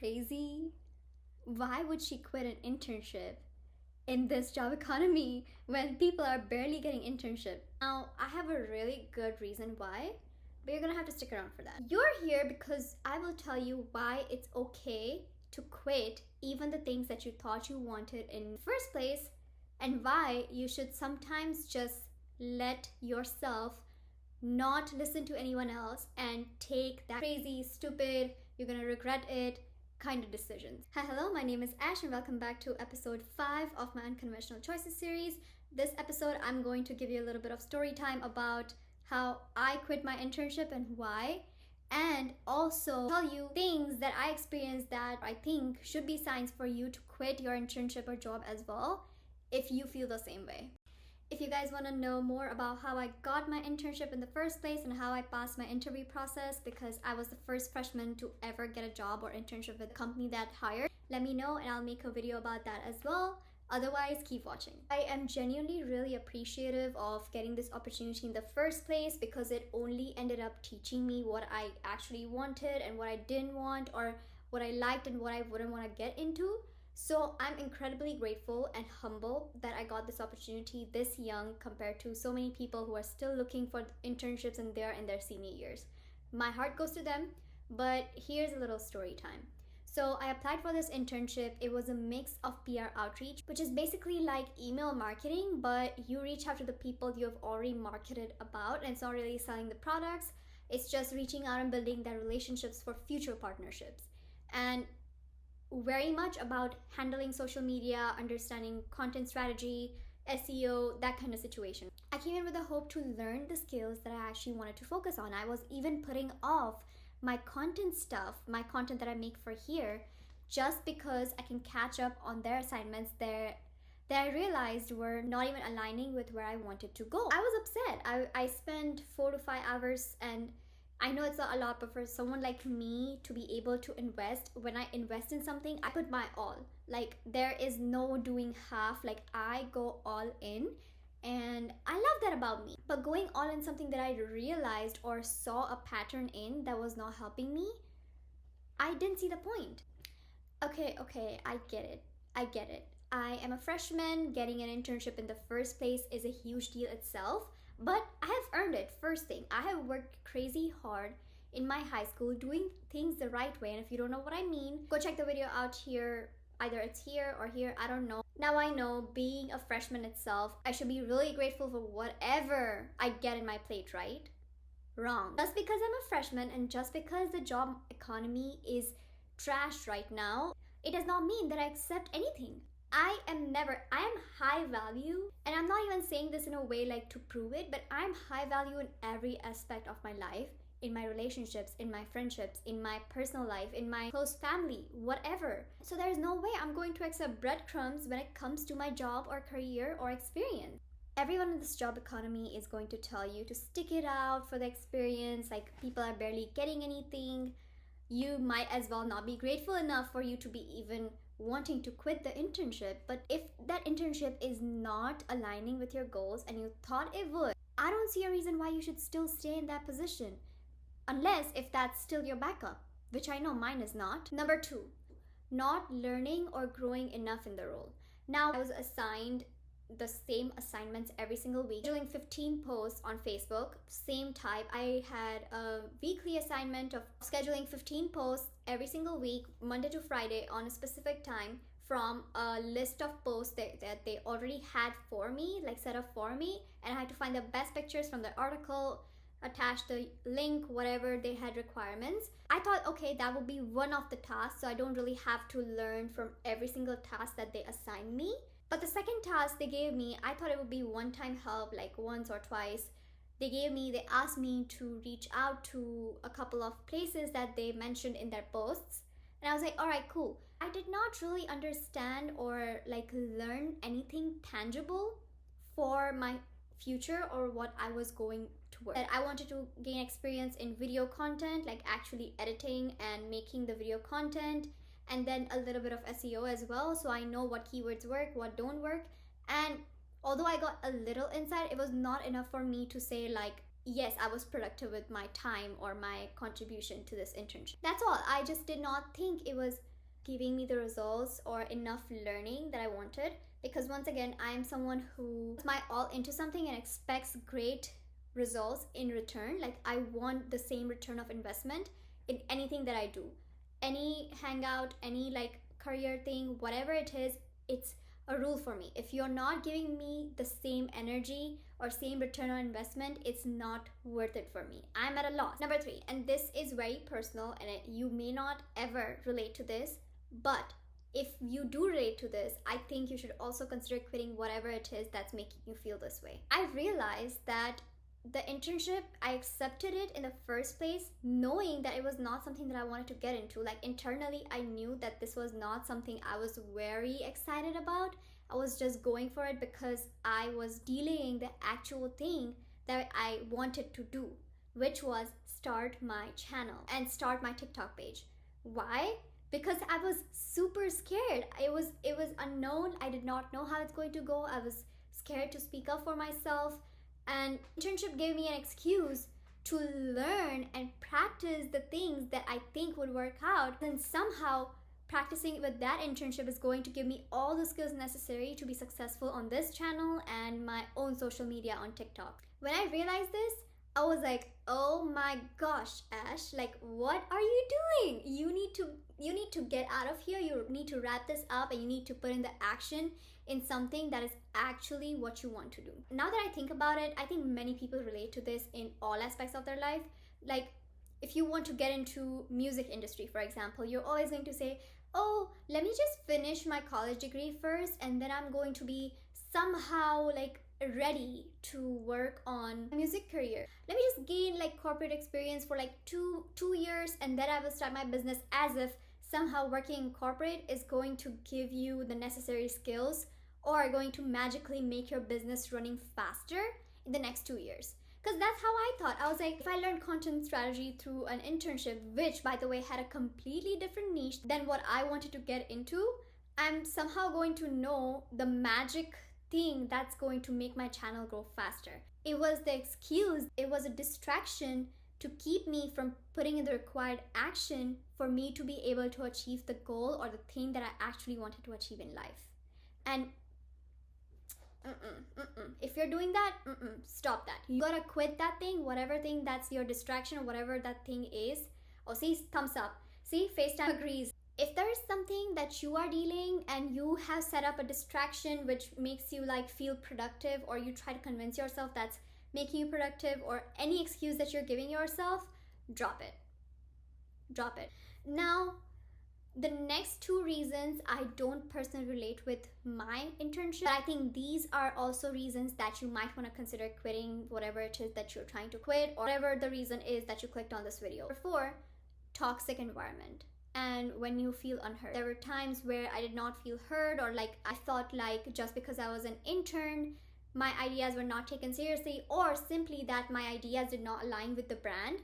crazy? Why would she quit an internship in this job economy when people are barely getting internship? Now, I have a really good reason why, but you're gonna have to stick around for that. You're here because I will tell you why it's okay to quit even the things that you thought you wanted in the first place, and why you should sometimes just let yourself not listen to anyone else and take that crazy, stupid, you're gonna regret it kind of decisions. Hi, hello, my name is Ash and welcome back to episode 5 of my Unconventional Choices series. This episode, I'm going to give you a little bit of story time about how I quit my internship and why, and also tell you things that I experienced that I think should be signs for you to quit your internship or job as well if you feel the same way. If you guys want to know more about how I got my internship in the first place and how I passed my interview process, because I was the first freshman to ever get a job or internship with a company that hired, let me know and I'll make a video about that as well. Otherwise, keep watching. I am genuinely really appreciative of getting this opportunity in the first place because it only ended up teaching me what I actually wanted and what I didn't want, or what I liked and what I wouldn't want to get into. So I'm incredibly grateful and humble that I got this opportunity this young compared to so many people who are still looking for internships and they're in their senior years. My heart goes to them, but here's a little story time. So I applied for this internship. It was a mix of PR outreach, which is basically like email marketing, but you reach out to the people you have already marketed about, and it's not really selling the products. It's just reaching out and building their relationships for future partnerships. And very much about handling social media, understanding content strategy, SEO, that kind of situation. I came in with a hope to learn the skills that I actually wanted to focus on. I was even putting off my content stuff, my content that I make for here, just because I can catch up on their assignments there that I realized were not even aligning with where I wanted to go. I was upset. I spent 4 to 5 hours, and I know it's not a lot, but for someone like me to be able to invest, when I invest in something, I put my all. Like, there is no doing half. Like, I go all in, and I love that about me. But going all in something that I realized or saw a pattern in that was not helping me, I didn't see the point. Okay, I get it. I am a freshman. Getting an internship in the first place is a huge deal itself. But I have earned it. First thing, I have worked crazy hard in my high school doing things the right way. And if you don't know what I mean, go check the video out here. Either it's here or here, I don't know. Now I know, being a freshman itself, I should be really grateful for whatever I get in my plate, right? Wrong. Just because I'm a freshman and just because the job economy is trash right now, it does not mean that I accept anything. I am high value, and I'm not even saying this in a way like to prove it, but I'm high value in every aspect of my life, in my relationships, in my friendships, in my personal life, in my close family, whatever. So there's no way I'm going to accept breadcrumbs when it comes to my job or career or experience. Everyone in this job economy is going to tell you to stick it out for the experience, like people are barely getting anything. You might as well not be grateful enough for you to be even wanting to quit the internship. But if that internship is not aligning with your goals and you thought it would, I don't see a reason why you should still stay in that position, unless if that's still your backup, which I know mine is not. Number 2, not learning or growing enough in the role. Now, I was assigned the same assignments every single week, doing 15 posts on Facebook, same type. I had a weekly assignment of scheduling 15 posts every single week, Monday to Friday, on a specific time from a list of posts that they already had for me, like set up for me, and I had to find the best pictures from the article, attach the link, whatever they had requirements. I thought, okay, that would be one of the tasks, so I don't really have to learn from every single task that they assign me. But the second task they gave me, I thought it would be one-time help, like once or twice. They asked me to reach out to a couple of places that they mentioned in their posts. And I was like, all right, cool. I did not really understand or like learn anything tangible for my future or what I was going to work. That I wanted to gain experience in video content, like actually editing and making the video content, and then a little bit of SEO as well, so I know what keywords work, what don't work. And although I got a little insight, it was not enough for me to say like, yes, I was productive with my time or my contribution to this internship. That's all. I just did not think it was giving me the results or enough learning that I wanted. Because once again, I am someone who puts my all into something and expects great results in return. Like, I want the same return of investment in anything that I do. Any hangout, any like career thing, whatever it is, it's a rule for me. If you're not giving me the same energy or same return on investment, it's not worth it for me. I'm at a loss. Number 3, and this is very personal, and you may not ever relate to this, but if you do relate to this, I think you should also consider quitting whatever it is that's making you feel this way. I realized that the internship, I accepted it in the first place knowing that it was not something that I wanted to get into. Like, internally, I knew that this was not something I was very excited about. I was just going for it because I was delaying the actual thing that I wanted to do, which was start my channel and start my TikTok page. Why? Because I was super scared. It was unknown. I did not know how it's going to go. I was scared to speak up for myself. And internship gave me an excuse to learn and practice the things that I think would work out. And somehow practicing with that internship is going to give me all the skills necessary to be successful on this channel and my own social media on TikTok. When I realized this, I was like, oh my gosh, Ash, like, what are you doing? You need to get out of here. You need to wrap this up, and you need to put in the action in something that is actually what you want to do. Now that I think about it, I think many people relate to this in all aspects of their life. Like, if you want to get into music industry, for example, you're always going to say, oh, let me just finish my college degree first, and then I'm going to be somehow like ready to work on a music career. Let me just gain like corporate experience for like two years, and then I will start my business, as if somehow working in corporate is going to give you the necessary skills or going to magically make your business running faster in the next 2 years. Because that's how I thought. I was like, if I learned content strategy through an internship, which by the way had a completely different niche than what I wanted to get into, I'm somehow going to know the magic thing that's going to make my channel grow faster. It was the excuse, it was a distraction to keep me from putting in the required action for me to be able to achieve the goal or the thing that I actually wanted to achieve in life. And if you're doing that, stop that. You gotta quit that thing, whatever thing that's your distraction or whatever that thing is. Oh, see, thumbs up. See, FaceTime agrees. If there is something that you are dealing and you have set up a distraction which makes you like feel productive, or you try to convince yourself that's making you productive, or any excuse that you're giving yourself, drop it. Drop it. Now, the next 2 reasons I don't personally relate with my internship, but I think these are also reasons that you might want to consider quitting whatever it is that you're trying to quit, or whatever the reason is that you clicked on this video. Number 4, toxic environment. And when you feel unheard. There were times where I did not feel heard, or like I thought like just because I was an intern, my ideas were not taken seriously, or simply that my ideas did not align with the brand.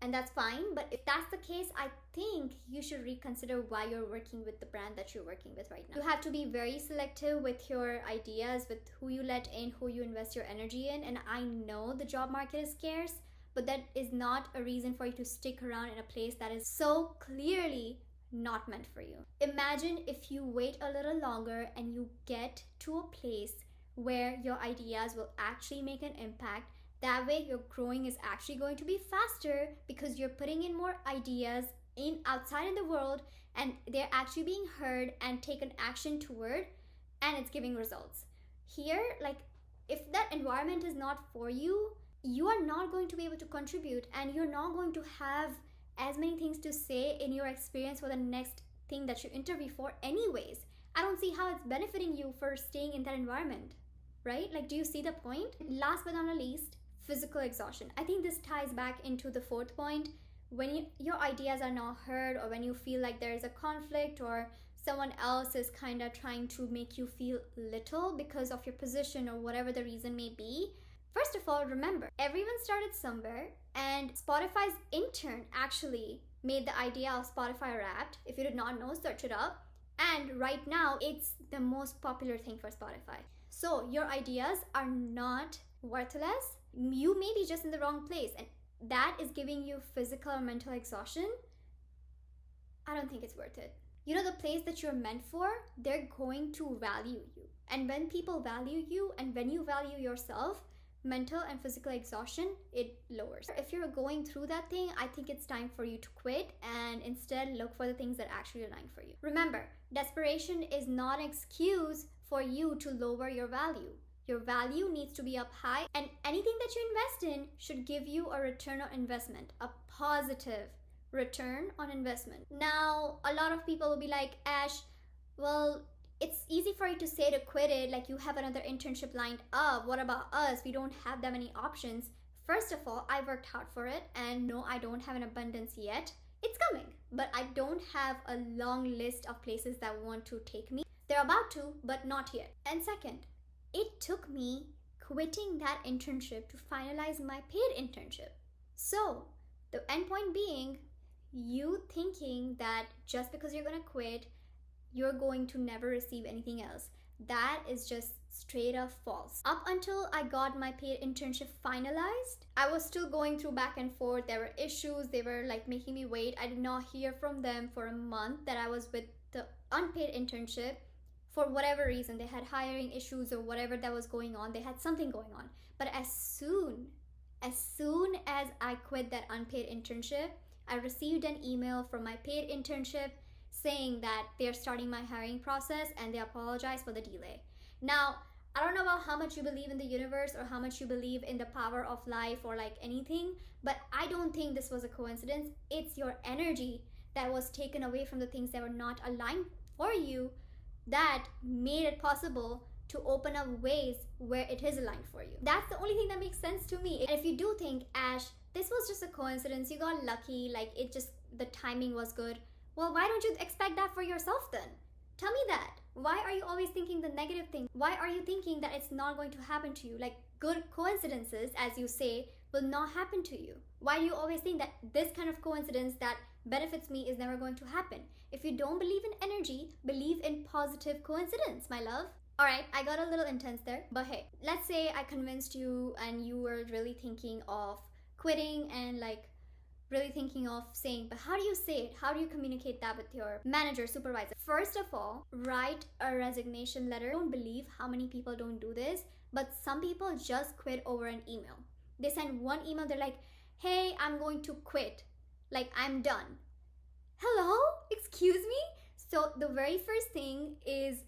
And that's fine, but if that's the case, I think you should reconsider why you're working with the brand that you're working with right now. You have to be very selective with your ideas, with who you let in, who you invest your energy in. And I know the job market is scarce, but that is not a reason for you to stick around in a place that is so clearly not meant for you. Imagine if you wait a little longer and you get to a place where your ideas will actually make an impact. That way your growing is actually going to be faster because you're putting in more ideas in outside in the world, and they're actually being heard and taken action toward, and it's giving results. Here, like, if that environment is not for you, you are not going to be able to contribute, and you're not going to have as many things to say in your experience for the next thing that you interview for anyways. I don't see how it's benefiting you for staying in that environment, right? Like, do you see the point? Last but not least, physical exhaustion. I think this ties back into the 4th point. When your ideas are not heard, or when you feel like there is a conflict, or someone else is kind of trying to make you feel little because of your position or whatever the reason may be. First of all, remember, everyone started somewhere, and Spotify's intern actually made the idea of Spotify Wrapped. If you did not know, search it up. And right now, it's the most popular thing for Spotify. So your ideas are not worthless. You may be just in the wrong place, and that is giving you physical or mental exhaustion. I don't think it's worth it. you know, the place that you're meant for, they're going to value you. And when people value you and when you value yourself, mental and physical exhaustion, it lowers. If you're going through that thing, I think it's time for you to quit and instead look for the things that actually align for you. Remember, desperation is not an excuse for you to lower your value. Your value needs to be up high, and anything that you invest in should give you a return on investment, a positive return on investment. Now, a lot of people will be like, Ash, well, it's easy for you to say to quit it, like you have another internship lined up. What about us? We don't have that many options. First of all, I worked hard for it, and no, I don't have an abundance yet. It's coming, but I don't have a long list of places that want to take me. They're about to, but not yet. And second, it took me quitting that internship to finalize my paid internship. So, the end point being, you thinking that just because you're gonna quit, you're going to never receive anything else. That is just straight up false. Up until I got my paid internship finalized, I was still going through back and forth. There were issues, they were like making me wait. I did not hear from them for a month that I was with the unpaid internship. For whatever reason, they had hiring issues or whatever that was going on. They had something going on. But as soon as I quit that unpaid internship, I received an email from my paid internship saying that they're starting my hiring process and they apologize for the delay. Now, I don't know about how much you believe in the universe or how much you believe in the power of life or like anything, but I don't think this was a coincidence. It's your energy that was taken away from the things that were not aligned for you that made it possible to open up ways where it is aligned for you. That's the only thing that makes sense to me. And if you do think, Ash, this was just a coincidence, you got lucky, like it just, the timing was good, well, why don't you expect that for yourself then? Tell me that. Why are you always thinking the negative thing? Why are you thinking that it's not going to happen to you? Like good coincidences, as you say, will not happen to you. Why do you always think that this kind of coincidence that benefits me is never going to happen? If you don't believe in energy, believe in positive coincidence, my love. Alright, I got a little intense there, but hey, let's say I convinced you and you were really thinking of quitting and like really thinking of saying, but how do you say it? How do you communicate that with your manager, supervisor? First of all, write a resignation letter. I don't believe how many people don't do this, but some people just quit over an email. They send one email, they're like, hey, I'm going to quit. Like, I'm done. Hello? Excuse me? So the very first thing is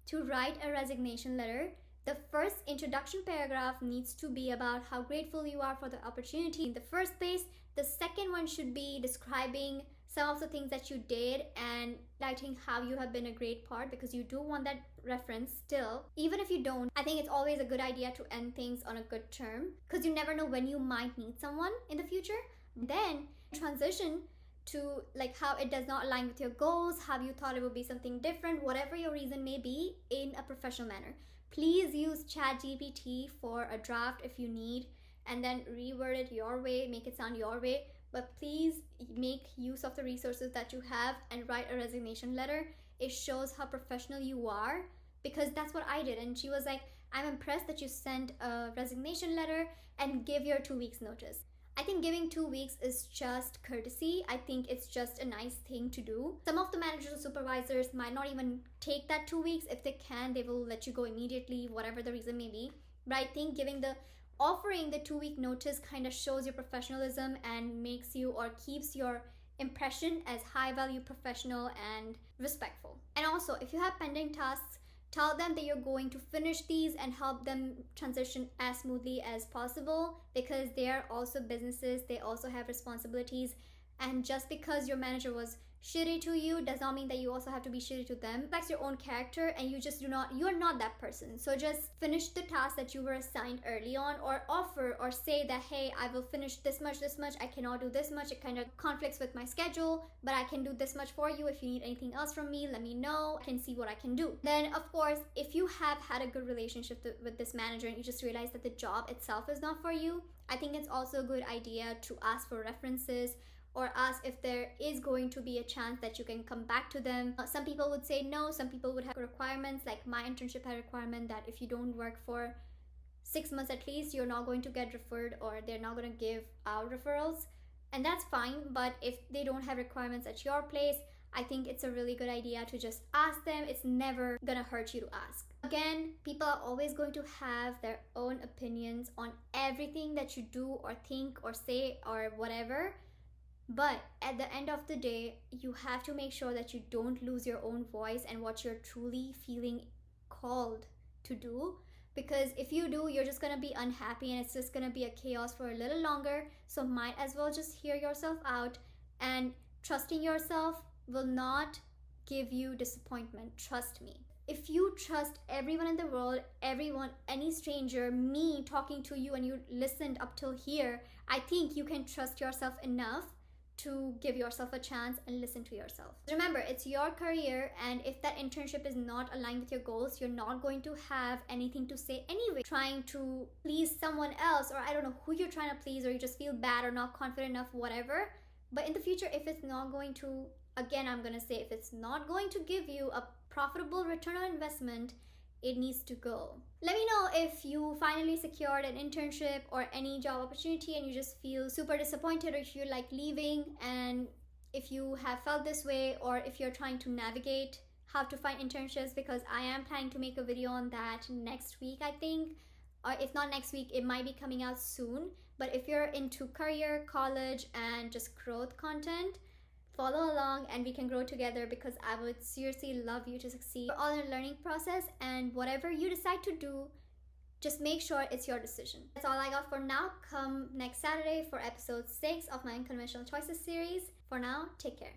to write a resignation letter. The first introduction paragraph needs to be about how grateful you are for the opportunity in the first place. The second one should be describing some of the things that you did and highlighting how you have been a great part, because you do want that reference still. Even if you don't, I think it's always a good idea to end things on a good term, because you never know when you might need someone in the future. Then transition to like how it does not align with your goals, how you thought it would be something different, whatever your reason may be, in a professional manner. Please use ChatGPT for a draft if you need, and then reword it your way, make it sound your way. But please make use of the resources that you have and write a resignation letter. It shows how professional you are, because that's what I did. And she was like, I'm impressed that you sent a resignation letter and give your 2 weeks notice. I think giving 2 weeks is just courtesy. I think it's just a nice thing to do. Some of the managers or supervisors might not even take that 2 weeks. If they can, they will let you go immediately, whatever the reason may be. But I think offering the 2 week notice kind of shows your professionalism and makes you or keeps your impression as high value professional and respectful. And also, if you have pending tasks, tell them that you're going to finish these and help them transition as smoothly as possible, because they are also businesses, they also have responsibilities. And just because your manager was shitty to you does not mean that you also have to be shitty to them. It reflects your own character, and you're not that person. So just finish the task that you were assigned early on, or offer or say that, hey, I will finish this much, I cannot do this much, it kind of conflicts with my schedule, but I can do this much for you. If you need anything else from me, let me know. I can see what I can do. Then of course, if you have had a good relationship with this manager and you just realize that the job itself is not for you, I think it's also a good idea to ask for references, or ask if there is going to be a chance that you can come back to them. Some people would say no, some people would have requirements. Like my internship had a requirement that if you don't work for 6 months at least, you're not going to get referred, or they're not going to give out referrals. And that's fine, but if they don't have requirements at your place, I think it's a really good idea to just ask them. It's never gonna hurt you to ask. Again, people are always going to have their own opinions on everything that you do or think or say or whatever. But at the end of the day, you have to make sure that you don't lose your own voice and what you're truly feeling called to do. Because if you do, you're just gonna be unhappy and it's just gonna be a chaos for a little longer. So might as well just hear yourself out, and trusting yourself will not give you disappointment. Trust me. If you trust everyone in the world, everyone, any stranger, me talking to you, and you listened up till here, I think you can trust yourself enough to give yourself a chance and listen to yourself. Remember, it's your career, and if that internship is not aligned with your goals, you're not going to have anything to say anyway. Trying to please someone else, or I don't know who you're trying to please, or you just feel bad or not confident enough, whatever. But in the future, if it's not going to, again, I'm gonna say, if it's not going to give you a profitable return on investment, it needs to go. Let me know if you finally secured an internship or any job opportunity and you just feel super disappointed, or if you're like leaving, and if you have felt this way, or if you're trying to navigate how to find internships, because I am planning to make a video on that next week, I think. Or if not next week, it might be coming out soon. But if you're into career, college, and just growth content, follow along and we can grow together, because I would seriously love you to succeed. We're all in a learning process, and whatever you decide to do, just make sure it's your decision. That's all I got for now. Come next Saturday for episode 6 of my Unconventional Choices series. For now, take care.